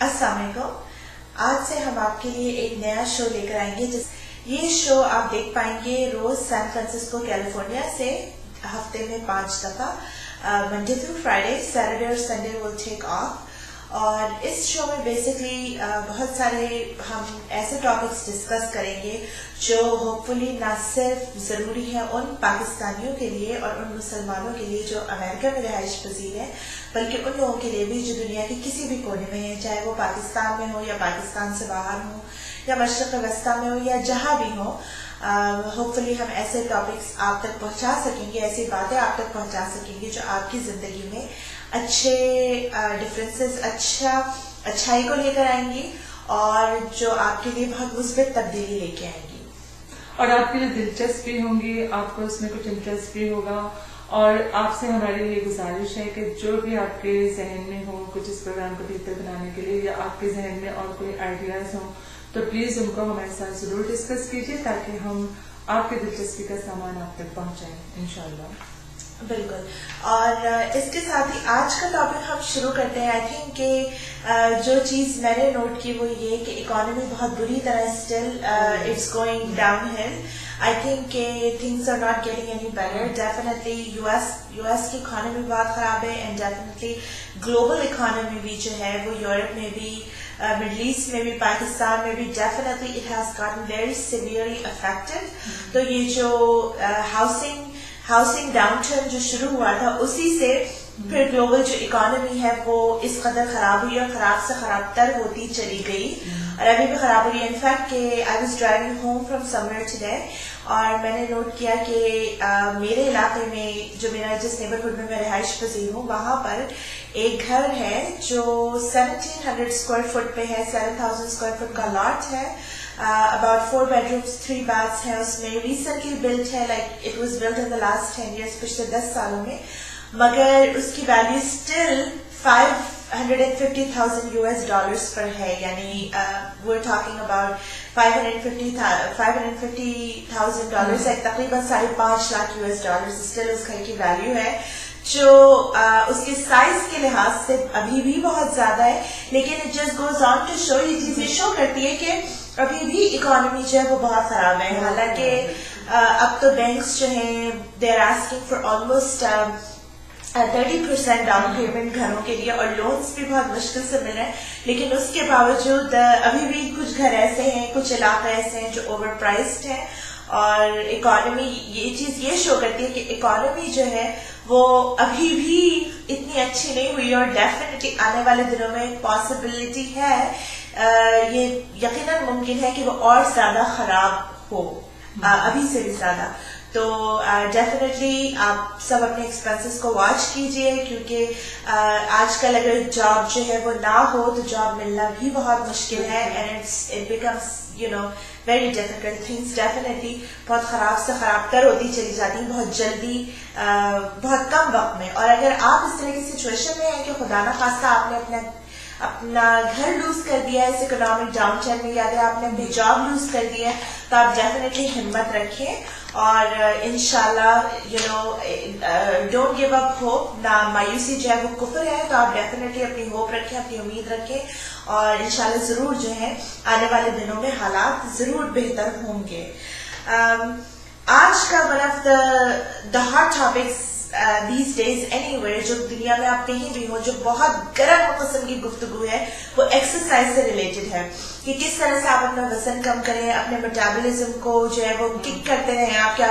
السلام علیکم. آج سے ہم آپ کے لیے ایک نیا شو لے کر آئیں گے. یہ شو آپ دیکھ پائیں گے روز سان فرانسسکو کیلیفورنیا سے ہفتے میں 5 دفعہ, منڈے تھرو فرائیڈے, سیٹرڈے اور سنڈے ول ٹیک آف. اور اس شو میں بیسکلی بہت سارے ہم ایسے ٹاپکس ڈسکس کریں گے جو ہوپ فلی نہ صرف ضروری ہیں ان پاکستانیوں کے لیے اور ان مسلمانوں کے لیے جو امریکہ میں رہائش پذیر ہیں, بلکہ ان لوگوں کے لیے بھی جو دنیا کے کسی بھی کونے میں ہیں, چاہے وہ پاکستان میں ہو یا پاکستان سے باہر ہو یا مشرق وسطیٰ میں ہو یا جہاں بھی ہو. ہوپ فلی ہم ایسے ٹاپکس آپ تک پہنچا سکیں گے, ایسی باتیں آپ تک پہنچا سکیں گے جو آپ کی زندگی میں اچھے ڈفرینسز, اچھائی کو لے کر آئیں گی اور جو آپ کے لیے بہت مثبت تبدیلی لے کے آئیں گی اور آپ کے لیے دلچسپ بھی ہوں گی, آپ کو اس میں کچھ انٹرسٹ بھی ہوگا. اور آپ سے ہماری یہ گزارش ہے کہ جو بھی آپ کے ذہن میں ہو کچھ اس پروگرام کو بہتر بنانے کے لیے, یا آپ کے ذہن میں اور کوئی آئیڈیاز ہوں, تو پلیز ان کو ہمارے ساتھ ضرور ڈسکس کیجیے تاکہ ہم آپ کے دلچسپی کا سامان آپ تک پہنچائیں انشاءاللہ. بالکل. اور اس کے ساتھ ہی آج کا ٹاپک ہم شروع کرتے ہیں. آئی تھنک کہ جو چیز میں نے نوٹ کی وہ یہ کہ اکانومی بہت بری طرح still it's going downhill. I think کہ things are not getting any better. Definitely U S کی اکانومی بہت خراب ہے, اینڈ ڈیفینیٹلی گلوبل اکانومی بھی جو ہے وہ یورپ میں بھی, مڈل ایسٹ میں بھی, پاکستان میں بھی definitely it has gotten very severely affected. تو یہ جو ہاؤسنگ ڈاؤن ٹرن جو شروع ہوا تھا, اسی سے پھر گلوبل جو اکانومی ہے وہ اس قدر خراب ہوئی اور خراب سے خراب تر ہوتی چلی گئی, اور ابھی بھی خراب ہو رہی ہے. انفیکٹ کہ I was driving home from somewhere today, اور میں نے نوٹ کیا کہ میرے علاقے میں جو میرا جس نیبرہڈ میں میں رہائش پذیر ہوں, وہاں پر ایک گھر ہے جو 1700 اسکوائر فٹ پہ ہے, 7000 اسکوائر فٹ کا لاٹ ہے, about 4 bedrooms 3 baths ہیں اس میں. ریسنٹلی بلٹ ہے, like it was built in the last 10 years, پچھلے 10 سالوں میں, مگر اس کی ویلیو اسٹل $550,000 US پر ہے. یعنی we're talking about $550,000 ہے, تقریباً $5.5 lakh US اسٹل اس گھر کی ویلیو ہے, جو اس کے سائز کے لحاظ سے ابھی بھی بہت زیادہ ہے. لیکن it just goes on to show, یہ چیزیں شو کرتی ہے کہ ابھی بھی اکانومی جو ہے وہ بہت خراب ہے. حالانکہ اب تو بینکس جو ہیں they are asking for almost 30% down payment گھروں کے لیے, اور لونس بھی بہت مشکل سے مل رہے ہیں. لیکن اس کے باوجود ابھی بھی کچھ گھر ایسے ہیں, کچھ علاقے ایسے ہیں جو اوور پرائسڈ ہیں. اور اکانومی, یہ چیز یہ شو کرتی ہے کہ اکانومی جو ہے وہ ابھی بھی اتنی اچھی نہیں ہوئی, اور ڈیفینیٹلی آنے والے دنوں میں پاسبلٹی ہے, یہ یقیناً ممکن ہے کہ وہ اور زیادہ خراب ہو, ابھی سے بھی زیادہ. تو ڈیفینیٹلی آپ سب اپنے ایکسپینسز کو واچ کیجئے, کیونکہ آج کل اگر جاب جو ہے وہ نہ ہو تو جاب ملنا بھی بہت مشکل ہے, and it becomes very difficult. Things definitely بہت خراب سے خراب تر ہوتی چلی جاتی ہیں بہت جلدی, بہت کم وقت میں. اور اگر آپ اس طرح کی سچویشن میں ہیں کہ خدا نہ خواستہ آپ نے اپنا گھر لوز کر دیا ہے اس اکنامک ڈاؤن ٹرن میں, یا اگر آپ نے اپنی جاب لوز کر دی ہے, تو آپ ڈیفینیٹلی ہمت رکھیں اور انشاءاللہ ڈونٹ گیو اپ ہوپ. نہ مایوسی جو ہے وہ کفر ہے, تو آپ ڈیفینیٹلی اپنی ہوپ رکھیں, اپنی امید رکھیں, اور انشاءاللہ ضرور جو ہے آنے والے دنوں میں حالات ضرور بہتر ہوں گے. آج کا one of the hot topics these days anywhere, جو دنیا میں آپ کہیں بھی ہو, جو بہت گرم قسم کی گفتگو ہے, وہ ایکسرسائز سے ریلیٹڈ ہے. کہ کس طرح سے آپ اپنا وزن کم کریں, اپنے میٹابولزم کو جو ہے وہ کک کرتے رہیں, آپ کا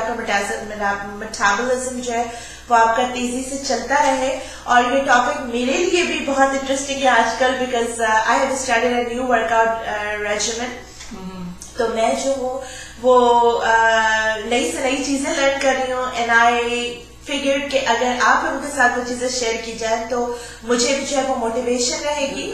میٹابولزم جو ہے وہ آپ کا تیزی سے چلتا رہے. اور یہ ٹاپک میرے لیے بھی بہت انٹرسٹنگ ہے آج کل, because I have started a new work out regimen. تو میں جو ہوں وہ نئی سے نئی چیزیں لرن کر رہی ہوں, اینڈ آئی فگر کہ اگر آپ ان کے ساتھ وہ چیزیں شیئر کی جائیں تو مجھے بھی جو ہے وہ موٹیویشن رہے گی,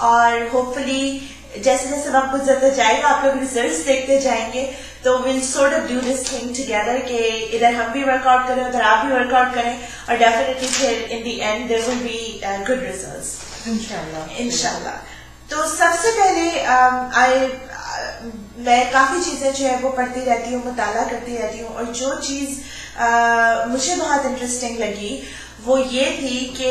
اور ہوپ فلی جیسے جیسے وقت گزرتا جائے گا آپ لوگ ریزلٹس دیکھتے جائیں گے, تو will sort of do this thing together, کہ ادھر ہم بھی ورک آؤٹ کریں, ادھر آپ بھی ورک آؤٹ کریں, اور ڈیفینیٹلی پھر in the end there will be good results انشاءاللہ. تو سب سے پہلے میں کافی چیزیں جو ہے وہ پڑھتی رہتی ہوں, مطالعہ کرتی رہتی ہوں, اور جو چیز مجھے بہت انٹرسٹنگ لگی وہ یہ تھی کہ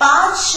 5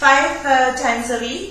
5 times a week,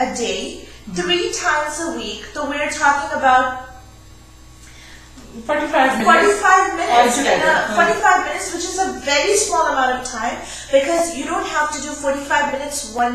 a day, 3 times a week. So we're talking about 45 minutes. 45 minutes, Altogether. 45 minutes, which is a very small amount of time, because you don't have to do 45 minutes one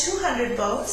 200 bones.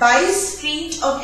22 feet of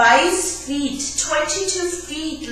22 feet 22 feet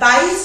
22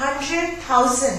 100,000